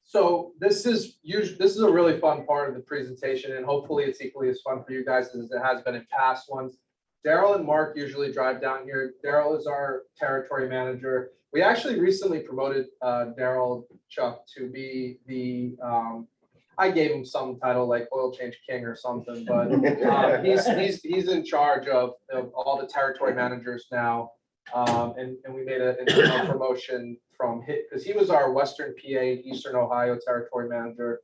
So this is a really fun part of the presentation, and hopefully it's equally as fun for you guys as it has been in past ones. Daryl and Mark usually drive down here. Daryl is our territory manager. We actually recently promoted Daryl Chuck to be the I gave him some title like oil change king or something, but he's in charge of all the territory managers now. And we made an internal promotion from hit because he was our Western PA, Eastern Ohio territory manager.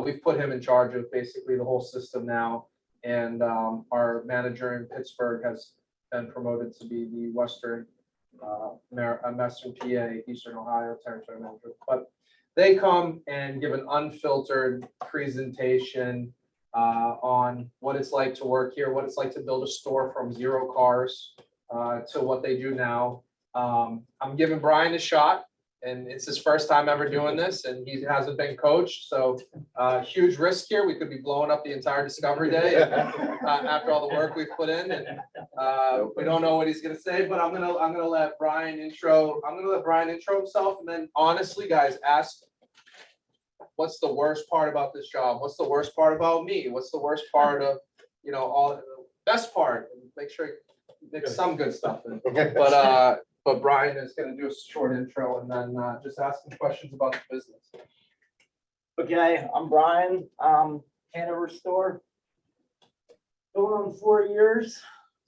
We've put him in charge of basically the whole system now. And our manager in Pittsburgh has been promoted to be the Western PA, Eastern Ohio territory manager. But they come and give an unfiltered presentation on what it's like to work here, what it's like to build a store from 0 cars to what they do now. I'm giving Brian a shot, and it's his first time ever doing this, and he hasn't been coached, so huge risk here. We could be blowing up the entire Discovery Day after all the work we've put in, and we don't know what he's gonna say. But I'm gonna let Brian intro. I'm gonna let Brian intro himself, and then honestly, guys, ask what's the worst part about this job? What's the worst part about me? What's the worst part of all the best part? And make sure you mix some good stuff in. But Brian is going to do a short intro and then just ask some questions about the business. Okay, I'm Brian. Hanover store. Going on 4 years.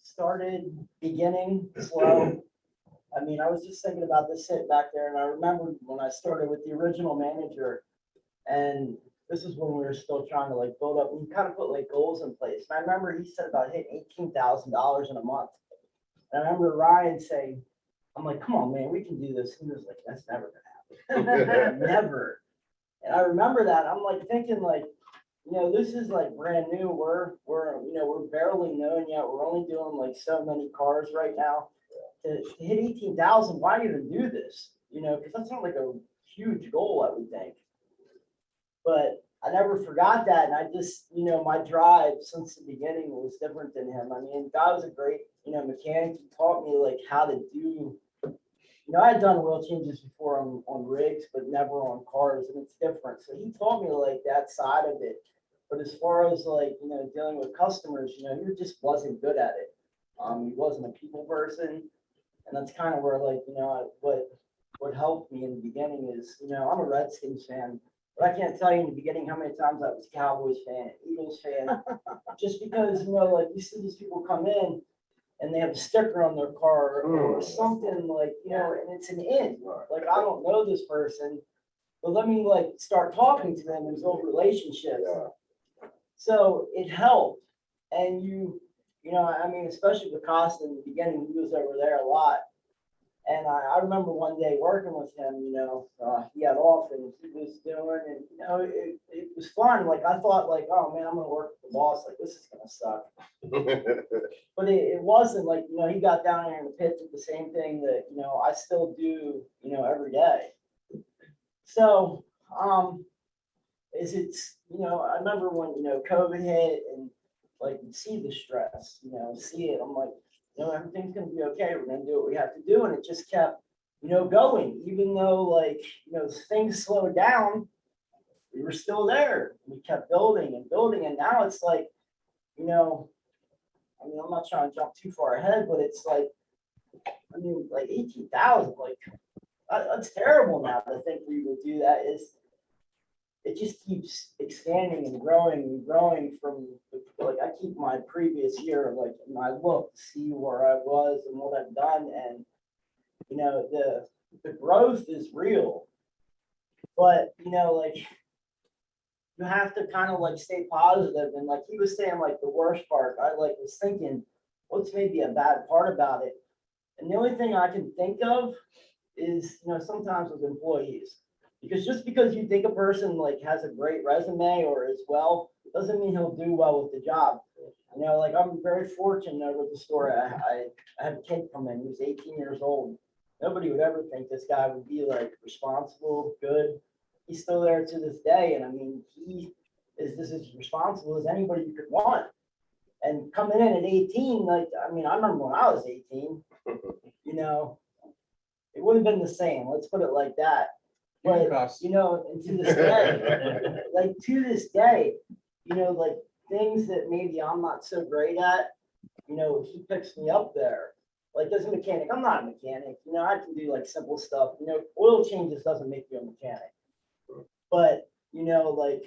Started beginning slow. I mean, I was just thinking about this sitting back there, and I remember when I started with the original manager, and this is when we were still trying to like build up. We kind of put like goals in place. And I remember he said about hitting $18,000 in a month. And I remember Ryan saying, I'm like, come on, man, we can do this. And he was like, that's never gonna happen. Never. And I remember that. I'm like thinking like, this is like brand new. We're barely known yet. We're only doing like so many cars right now. To hit 18,000, why even do this? Because that's not like a huge goal, I would think. But I never forgot that. And I just, my drive since the beginning was different than him. I mean, God was a great, mechanic. He taught me like how to do, I had done oil changes before on rigs, but never on cars, and it's different. So he taught me like that side of it. But as far as like, dealing with customers, he just wasn't good at it. He wasn't a people person. And that's kind of where like, what helped me in the beginning is, I'm a Redskins fan. But I can't tell you in the beginning how many times I was a Cowboys fan, Eagles fan, just because, like you see these people come in and they have a sticker on their car or something like, and it's an in. Like, I don't know this person, but let me like start talking to them and build relationships. Yeah. So it helped. And I mean, especially with Costa in the beginning, he was over there a lot. And I remember one day working with him, he had off and he was doing, and, it was fun. Like, I thought like, oh man, I'm going to work with the boss. Like, this is going to suck. But it wasn't like, he got down there in the pit, did the same thing that, I still do, every day. So, I remember when, COVID hit and like, see the stress, see it. I'm like, everything's going to be okay. We're going to do what we have to do. And it just kept, going, even though like, things slowed down, we were still there. We kept building and building. And now it's like, I'm not trying to jump too far ahead, but it's like, like 18,000, like that's terrible now to think we would do that. It just keeps expanding and growing from, like, I keep my previous year, like, my look to see where I was and what I've done. And, the growth is real, but, like, you have to kind of like stay positive. And like he was saying, like the worst part, I like was thinking, what's maybe a bad part about it? And the only thing I can think of is, sometimes with employees. Because just because you think a person like has a great resume or is well, doesn't mean he'll do well with the job. Like I'm very fortunate over the store. I had a kid come in, he was 18 years old. Nobody would ever think this guy would be like responsible, good. He's still there to this day. And I mean, he is just as responsible as anybody you could want. And coming in at 18, like, I mean, I remember when I was 18, it would have been the same. Let's put it like that. But, Costa. you know, and to this day, like to this day, you know, like things that maybe I'm not so great at, you know, he picks me up there. Like as a mechanic, I'm not a mechanic, you know, I can do like simple stuff, you know, oil changes doesn't make you a mechanic. But, you know, like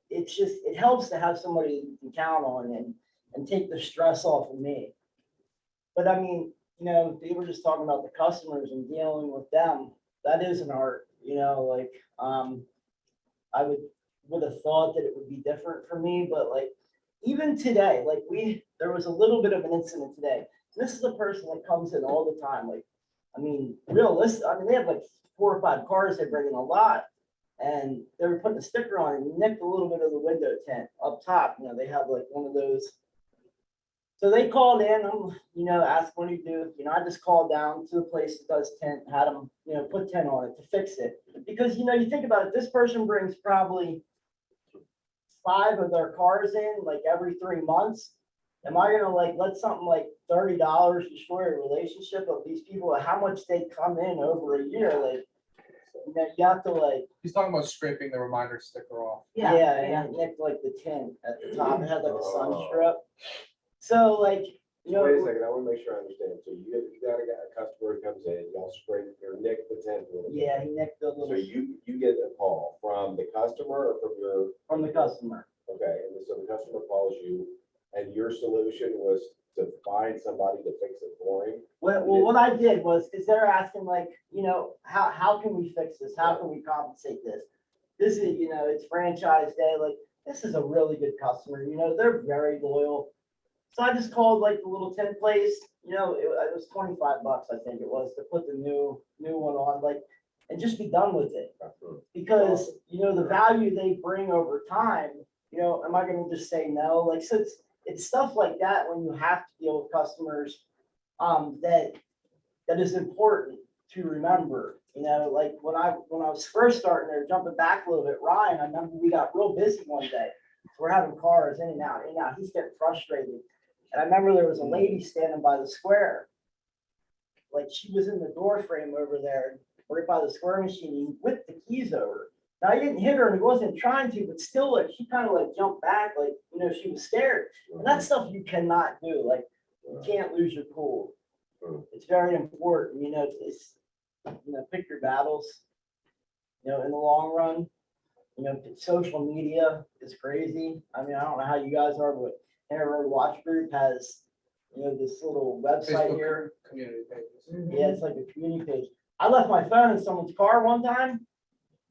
it's just, it helps to have somebody you can count on and take the stress off of me. But I mean, you know, they were just talking about the customers and dealing with them. That is an art, you know, like, I would have thought that it would be different for me, but like, even today, like there was a little bit of an incident today. This is the person that comes in all the time, like, I mean, realistic, I mean, they have like 4 or 5 cars they bring in a lot. And they were putting a sticker on it and nicked a little bit of the window tint up top, you know, they have like one of those. So they called in, you know, asked what do you do? You know, I just called down to the place that does tint, had them, you know, put tint on it to fix it. Because, you know, you think about it, this person brings probably 5 of their cars in like every 3 months. Am I gonna like let something like $30 destroy a relationship of these people? How much they come in over a year? Like, you know, you have to like. He's talking about scraping the reminder sticker off. Yeah, and it nicked like the tint at the top. It had like a sun strip. So like, you know. Wait a second, I want to make sure I understand. So you got a customer who comes in, y'all scrape or nick the tent a little bit. Yeah, he nicked the So little. you get a call from the customer or from your, From the customer. okay, and so the customer calls you and your solution was to find somebody to fix it for him? Well, what I did was, because they're asking like, you know, how can we fix this? How can we compensate this? This is, you know, it's franchise day. Like, this is a really good customer, you know, they're very loyal. So I just called like the little tent place, you know, it was $25, I think it was, to put the new one on, like, and just be done with it. Because, you know, the value they bring over time, you know, am I gonna just say no? Like, so it's stuff like that when you have to deal with customers, that is important to remember. You know, like when I was first starting there, jumping back a little bit, Ryan, I remember we got real busy one day. We're having cars in and out, in and out. He's getting frustrated. And I remember there was a lady standing by the square. Like she was in the door frame over there, right by the square machine. He whipped the keys over. Now, he didn't hit her and he wasn't trying to, but still, like, she kind of like jumped back, like, you know, she was scared. And that's stuff you cannot do. Like, you can't lose your cool. It's very important, you know, it's, you know, pick your battles, you know, in the long run. You know, social media is crazy. I mean, I don't know how you guys are, but Hanover Watch Group has, you know, this little website Facebook here. Community pages. Yeah, it's like a community page. I left my phone in someone's car one time.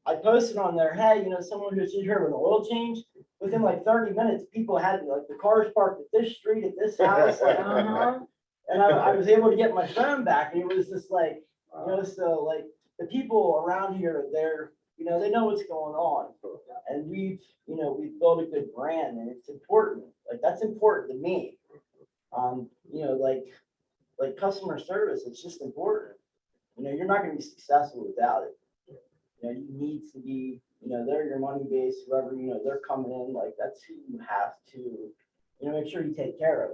I posted on there, hey, you know, someone who's in here with an oil change. Within like 30 minutes, people had like the cars parked at this street, at this house, like, and I was able to get my phone back, and it was just like, you know, so like the people around here, they're, you know, they know what's going on, and we've, you know, we've built a good brand, and it's important. Like that's important to me. You know, like customer service, it's just important. You know, you're not going to be successful without it. You know, you need to be, you know, they're your money base, whoever, you know, they're coming in, like, that's who you have to, you know, make sure you take care of.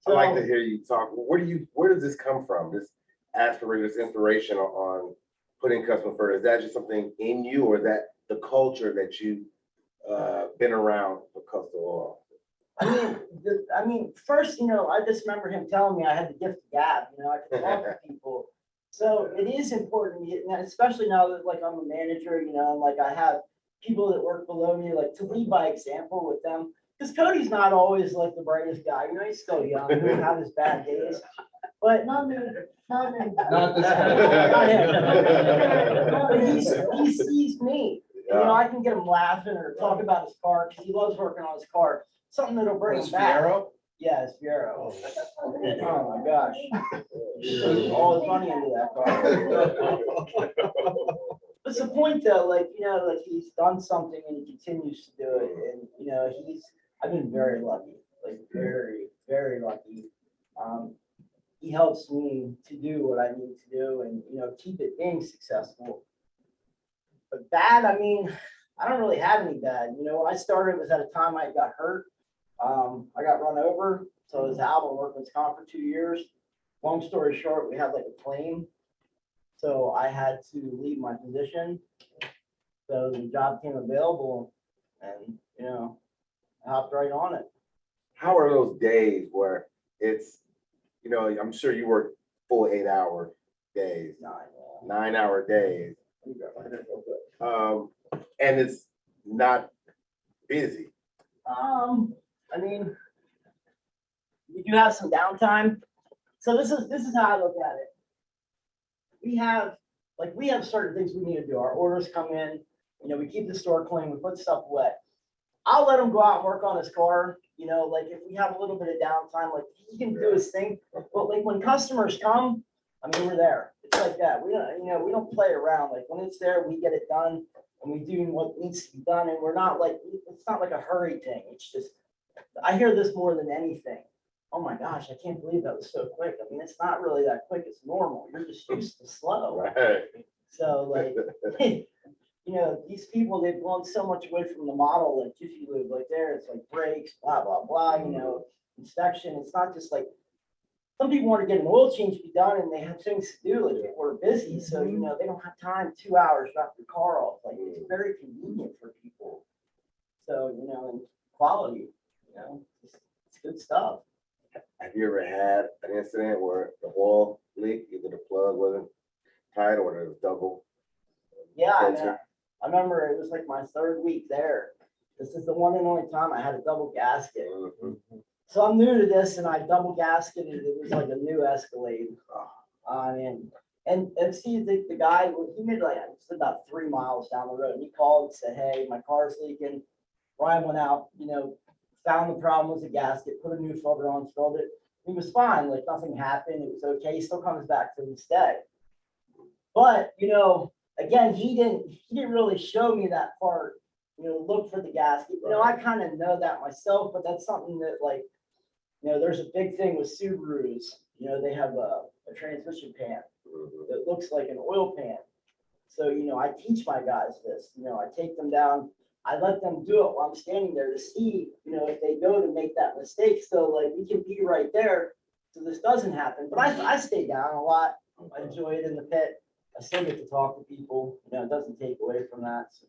I'd like to hear you talk. Where does this come from? This aspiration, this inspiration on putting customer first? Is that just something in you, or is that the culture that you've been around for Costa Oil? I mean, first, you know, I just remember him telling me I had the gift of gab, you know, I could talk to people. So it is important, especially now that like I'm a manager, you know, and like I have people that work below me, like to lead by example with them. Because Cody's not always like the brightest guy, you know, he's still young, he'll have his bad days. But not me. Not this Not him. guy. But he sees me. And, you know, I can get him laughing or talk about his car because he loves working on his car. Something that'll bring him back. Fiero? Yeah, it's Fiero. Oh my gosh. He put all his money into that car. What's the point though? Like, you know, like he's done something and he continues to do it. And, you know, I've been very lucky, like very, very lucky. He helps me to do what I need to do and, you know, keep it being successful. But bad, I mean, I don't really have any bad. You know, when I started, it was at a time I got hurt. I got run over, so I was out on workman's comp for 2 years. Long story short, we had like a claim, So I had to leave my position. So the job came available and, I hopped right on it. How are those days where it's, I'm sure you work full 8-hour days, 9-hour days. And it's not busy. I mean, you do have some downtime. So this is how I look at it. We have certain things we need to do. Our orders come in, we keep the store clean, we put stuff away. I'll let him go out and work on his car, like if we have a little bit of downtime, like he can do his thing. But like when customers come, I mean, we're there. It's like that. We don't, we don't play around. Like when it's there, we get it done and we do what needs to be done. And we're not like, it's not like a hurry thing. It's just, I hear this more than anything. Oh my gosh, I can't believe that was so quick. I mean, it's not really that quick. It's normal. You're just used to slow. Right. So like, these people, they've gone so much away from the model, like Jiffy Lube, like there, it's like brakes, blah, blah, blah, inspection. It's not just like, some people want to get an oil change be done and they have things to do, like we're busy. So, they don't have time, 2 hours, drop your car off. Like it's very convenient for people. So, and quality, it's good stuff. Have you ever had an incident where the oil leaked, either the plug wasn't tight or there was double? Yeah, I remember it was like my 3rd week there. This is the one and only time I had a double gasket. So I'm new to this and I double gasketed. It was like a new Escalade. And see the guy, he made like it's about 3 miles down the road. And he called and said, "Hey, my car's leaking." Ryan went out, found the problem was a gasket, put a new filter on, installed it. He was fine, like nothing happened. It was okay. He still comes back to this day. But again, he didn't really show me that part. Look for the gasket. I kind of know that myself, but that's something that like, there's a big thing with Subarus. They have a transmission pan that looks like an oil pan. So, I teach my guys this. I take them down. I let them do it while I'm standing there to see, if they go to make that mistake. So, like, we can be right there so this doesn't happen. But I stay down a lot. I enjoy it in the pit. I still get to talk to people. It doesn't take away from that. So.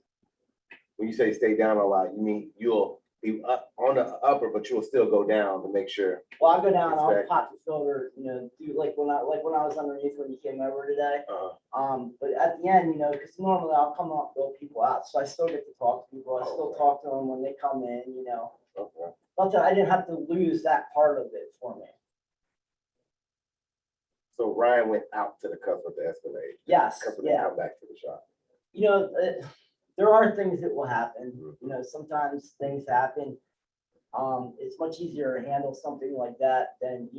When you say stay down a lot, you mean you'll be up on the upper, but you'll still go down to make sure. Well, I'll go down, I'll pop the filter, do like when I was underneath when you came over today. But at the end, because normally I'll come up, build people out. So I still get to talk to people. I still talk to them when they come in, Okay. But I didn't have to lose that part of it for me. So Ryan went out to the customer to Escalade. Yes, Customer yeah. come back to the shop. There are things that will happen. Sometimes things happen. It's much easier to handle something like that than,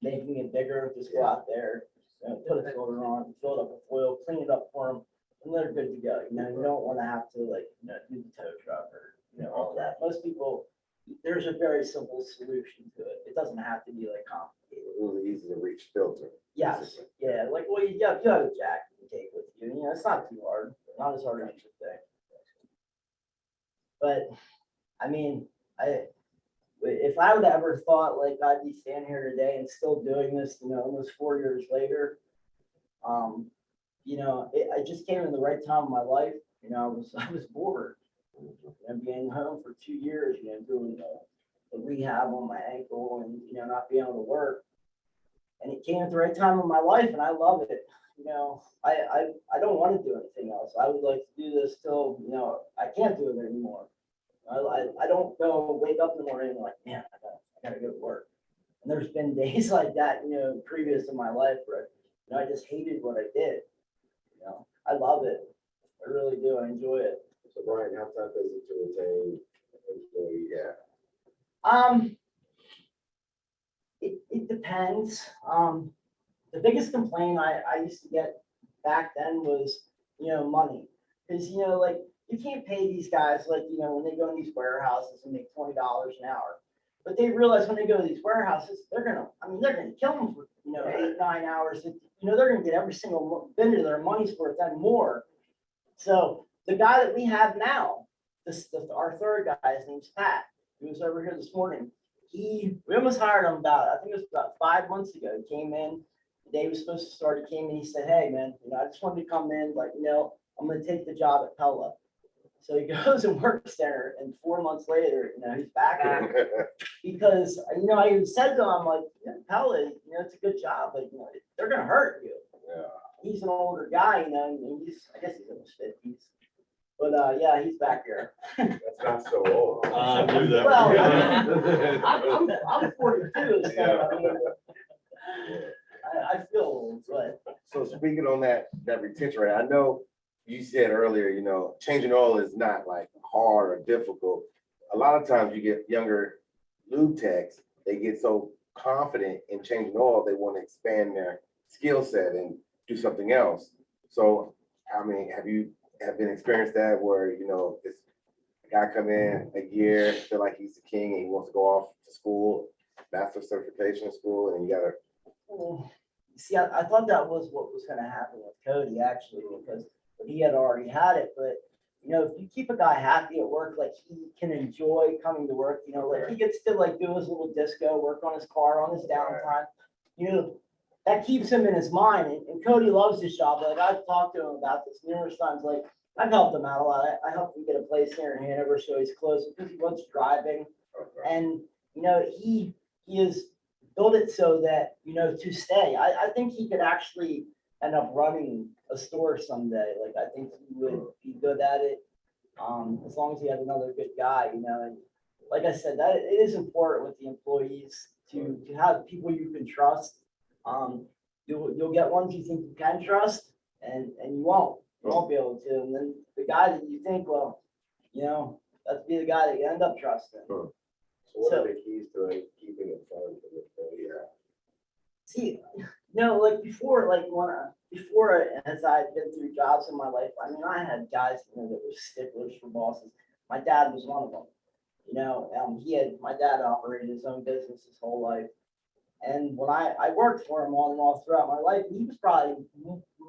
making it bigger. Just go out there, put a filter on, fill it up with oil, clean it up for them, and they're good to go. You don't want to have to like, do the tow truck or, all that. Most people, there's a very simple solution to it. It doesn't have to be like complicated. It was easy to reach filter. Yes, yeah, like, well, you have a jack you can take with you. It's not too hard, not as hard as you think. But I mean, if I would have ever thought like I'd be standing here today and still doing this, almost 4 years later, I just came in the right time of my life. I was bored and being home for 2 years, doing the rehab on my ankle and not being able to work. And it came at the right time of my life, and I love it. I don't want to do anything else. I would like to do this till I can't do it anymore. I don't go wake up in the morning and like, man, I gotta go to work. And there's been days like that, previous in my life where I just hated what I did. I love it. I really do. I enjoy it. So Brian, how tough is it to retain employees? Yeah. It depends. The biggest complaint I used to get back then was, money. Because, like, you can't pay these guys like, when they go in these warehouses and make $20 an hour. But they realize when they go to these warehouses, they're gonna kill them for, 8, 9 hours. They're gonna get every single bit of their money's worth and more. So the guy that we have now, our 3rd guy, his name's Pat. He was over here this morning. We almost hired him I think it was about 5 months ago. He came in, the day he was supposed to start, he came and he said, hey, man, I just wanted to come in, like, I'm gonna take the job at Pella. So he goes and works there, and 4 months later, he's back there. Because, I even said to him, like, Pella, it's a good job, but, they're gonna hurt you. Yeah. He's an older guy, and I guess he's in his 50s. But, yeah, he's back there. That's not so old. I knew that. Well, I'm 42, so, Yeah. I mean, I feel old, but. So speaking on that retention rate, I know you said earlier, changing oil is not like hard or difficult. A lot of times you get younger lube techs, they get so confident in changing oil, they want to expand their skill set and do something else. So, I mean, have been experienced that where, this guy come in a year, feel like he's the king and he wants to go off to school, master certification school, and you gotta. Well, see, I thought that was what was gonna happen with Cody, actually, because he had already had it, but, if you keep a guy happy at work, like, he can enjoy coming to work, like, he gets to, like, do his little disco, work on his car, on his downtime, that keeps him in his mind, and Cody loves his job, like, I've talked to him about this numerous times, like, I've helped him out a lot, I helped him get a place here in Hanover, so he's close, because he loves driving, and, he has built it so that, to stay. I think he could actually end up running a store someday. Like, I think he would be good at it, as long as he had another good guy, and like I said, that it is important with the employees to have people you can trust. You'll get ones you think you can trust, and you won't be able to. And then the guy that you think, well, let's be the guy that you end up trusting. So what are the keys to like keeping it fun for the employee? See, like before, as I've been through jobs in my life, I mean, I had guys, that were sticklers for bosses. My dad was one of them. My dad operated his own business his whole life. And when I worked for him on and off throughout my life, he was probably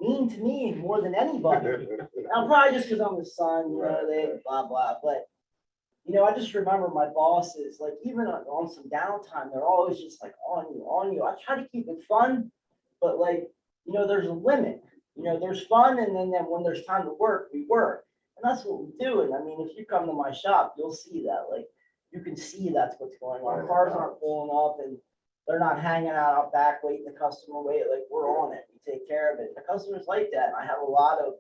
mean to me more than anybody. Now, probably just because I'm his son, they blah, blah. But, I just remember my bosses, like, even on some downtime, they're always just like on you. I try to keep it fun, but, like, there's a limit. There's fun, and then when there's time to work, we work. And that's what we do. And I mean, if you come to my shop, you'll see that. Like, you can see that's what's going on. Cars aren't pulling up, and they're not hanging out back waiting the customer wait. Like, we're on it. We take care of it. The customers like that. And I have a lot of,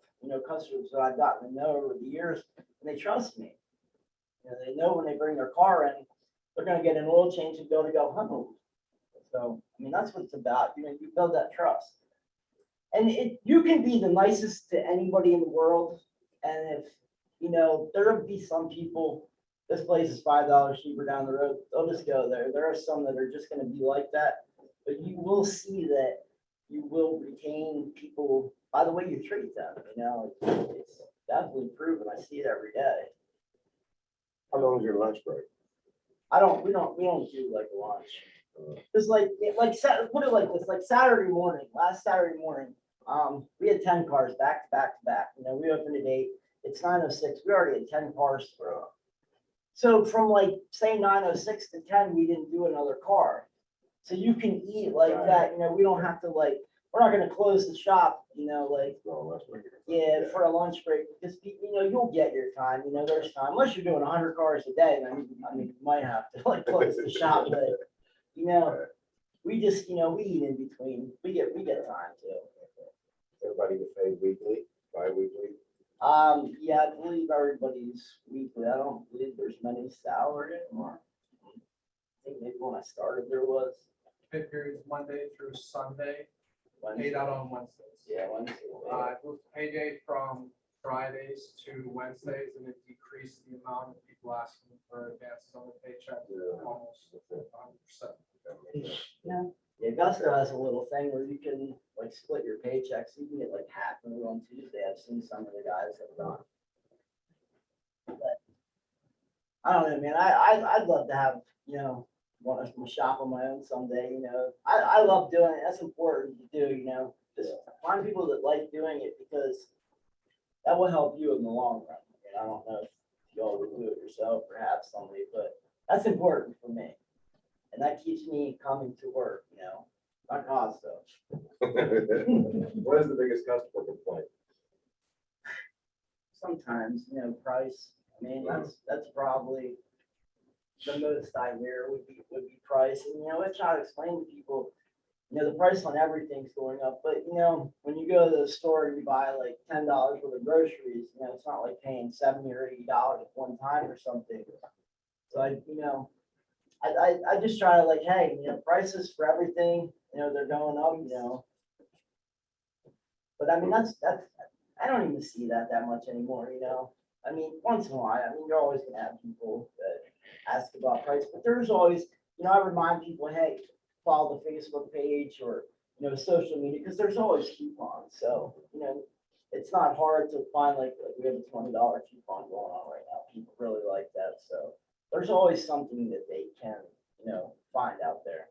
customers that I've gotten to know over the years, and they trust me. They know when they bring their car in, they're going to get an oil change and be able to go home. So, I mean, that's what it's about. You build that trust. And you can be the nicest to anybody in the world. And if, there will be some people, this place is $5 cheaper down the road, they'll just go there. There are some that are just going to be like that. But you will see that you will retain people by the way you treat them. It's definitely proven. I see it every day. How long is your lunch break? We don't do like lunch. It's put it like this, like last Saturday morning, we had 10 cars back to back to back. We opened at 8, it's 9:06, we already had 10 cars through. So from like, say 9:06 to 10, we didn't do another car. So you can eat like that, we don't have to we're not gonna close the shop, for a lunch break, because, you'll get your time, there's time, unless you're doing 100 cars a day, then, I mean, you might have to close the shop, but, we just, we eat in between, we get time too. Everybody get paid weekly, bi-weekly? Yeah, I believe everybody's weekly, I don't believe there's many salary anymore. I think maybe when I started there was. Pay periods Monday through Sunday, Wednesday. paid out on Wednesdays. Yeah, Wednesday. I moved payday from Fridays to Wednesdays, and it decreased the amount of people asking for advances on the paycheck almost 100%. Yeah, Augusta has a little thing where you can split your paychecks. You can get half of it on Tuesday. I've seen some of the guys have done. But I don't know, man. I'd love to have, want to shop on my own someday. I love doing it. That's important to do. Just find people that like doing it, because that will help you in the long run. I don't know if you all would do it yourself, perhaps somebody, but that's important for me. And that keeps me coming to work, not Costa. What is the biggest customer complaint? Sometimes, price, I mean, that's probably the most I hear would be price, and, it's not explained to people, the price on everything's going up, but, when you go to the store and you buy like $10 worth of groceries, it's not like paying $70 or $80 at one time or something. So I just try to like, hey, prices for everything, they're going up, but I mean, that's, I don't even see that much anymore, I mean, once in a while, I mean, you're always gonna have people that ask about price, but there's always, I remind people, hey, follow the Facebook page or, social media, because there's always coupons, so, it's not hard to find, like we have a $20 coupon going on right now, people really like that, so there's always something that they can, find out there.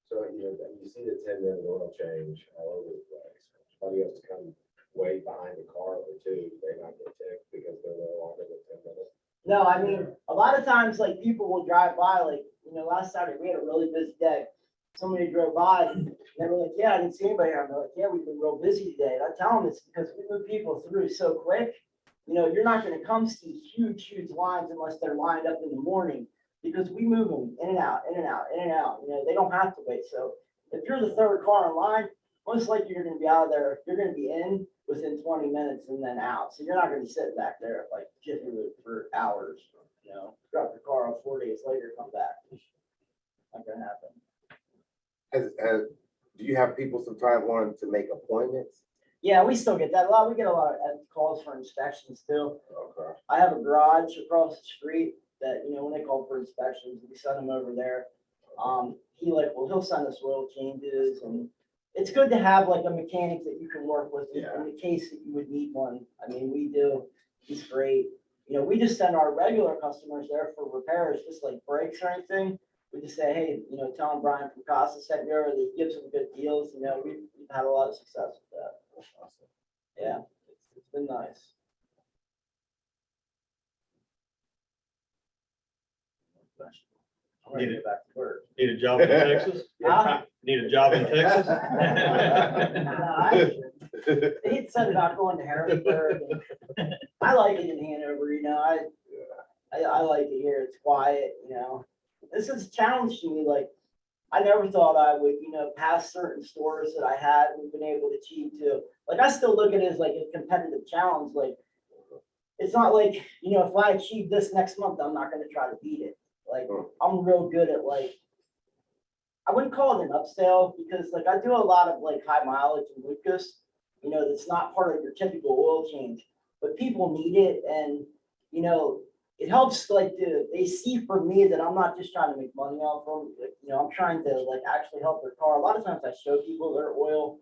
So, you see the 10-minute oil change all over the place. Somebody has to come wait behind the car or two, they not get ticked because they're no longer than 10 minutes. No, I mean, a lot of times, like, people will drive by, like, last Saturday, we had a really busy day. Somebody drove by, and they were like, yeah, I didn't see anybody here. I'm like, yeah, we've been real busy today. And I tell them it's because we move people through so quick. You're not gonna come see huge lines unless they're lined up in the morning, because we move them in and out, in and out, in and out. They don't have to wait. So if you're the third car in line, most likely you're gonna be out of there, you're gonna be in within 20 minutes and then out. So you're not gonna be sitting back there like Jiffy Lube for hours, drop your car off 4 days later, come back. Not gonna happen. Do you have people sometimes wanting to make appointments? Yeah, we still get that a lot. We get a lot of calls for inspections too. Okay. I have a garage across the street that, when they call for inspections, we send them over there. He'll send us oil changes, and it's good to have like a mechanic that you can work with in the case that you would need one. I mean, we do. He's great. We just send our regular customers there for repairs, just like brakes or anything. We just say, hey, tell them Brian from Costa sent you over. They give some good deals. We've had a lot of success with that. Yeah, it's been nice. I'm ready to get back to work. Need a job in Texas? Huh? Need a job in Texas? He said about going to Harrisburg. I like it in Hanover, I like it here. It's quiet, This is a challenge to me. Like, I never thought I would, pass certain stores that I had and been able to achieve too. Like, I still look at it as like a competitive challenge. Like, it's not like, if I achieve this next month, I'm not going to try to beat it. Like, I'm real good at like, I wouldn't call it an upsell because like I do a lot of like high mileage and Lucas, that's not part of your typical oil change, but people need it. And, it helps like they see from me that I'm not just trying to make money off them. I'm trying to like actually help their car. A lot of times I show people their oil,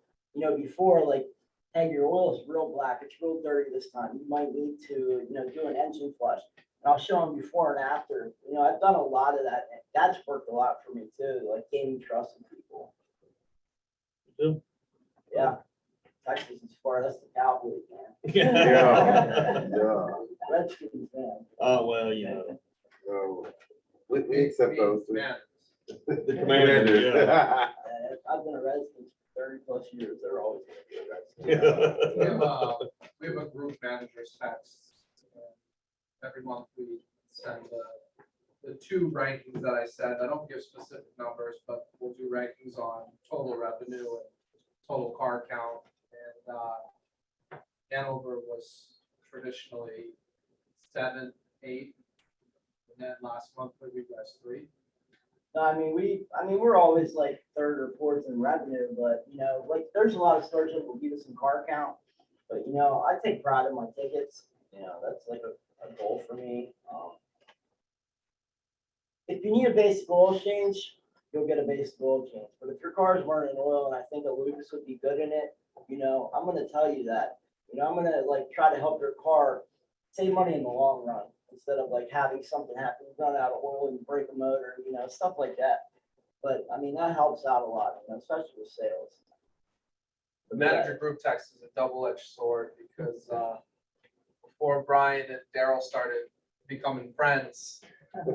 before like, hey, your oil is real black. It's real dirty this time. You might need to, do an engine flush. And I'll show them before and after. I've done a lot of that. And that's worked a lot for me too, like gaining trust in people. You Yeah. Texas is far. That's the Cowboys, man. Yeah. Redskins, man. Oh, well, We accept those. Too. Man, the Commanders, yeah. I've been a Redskins for 30 plus years. They're always going to be a Redskins. we have a group manager's text. Every month we send the two rankings that I said. I don't give specific numbers, but we'll do rankings on total revenue and total car count. And Hanover was traditionally 7, 8, and then last month we guys 3. No, I mean, we're always like third or fourth in revenue, but like there's a lot of stores that will give us some car count, but I take pride in my tickets. That's like a goal for me. If you need a basic oil change, you'll get a basic oil change. But if your car is running oil and I think a Lucas would be good in it, I'm going to tell you that. I'm going to like try to help your car save money in the long run instead of like having something happen, run out of oil and break a motor, stuff like that. But I mean, that helps out a lot, especially with sales. The manager group text is a double-edged sword because before Brian and Daryl started becoming friends,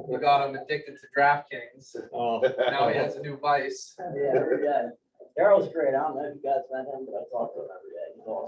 we got him addicted to DraftKings. Oh. Now he has a new vice. Yeah, every day. Daryl's great. I don't know if you guys met him, but I talk to him every day. He's awesome.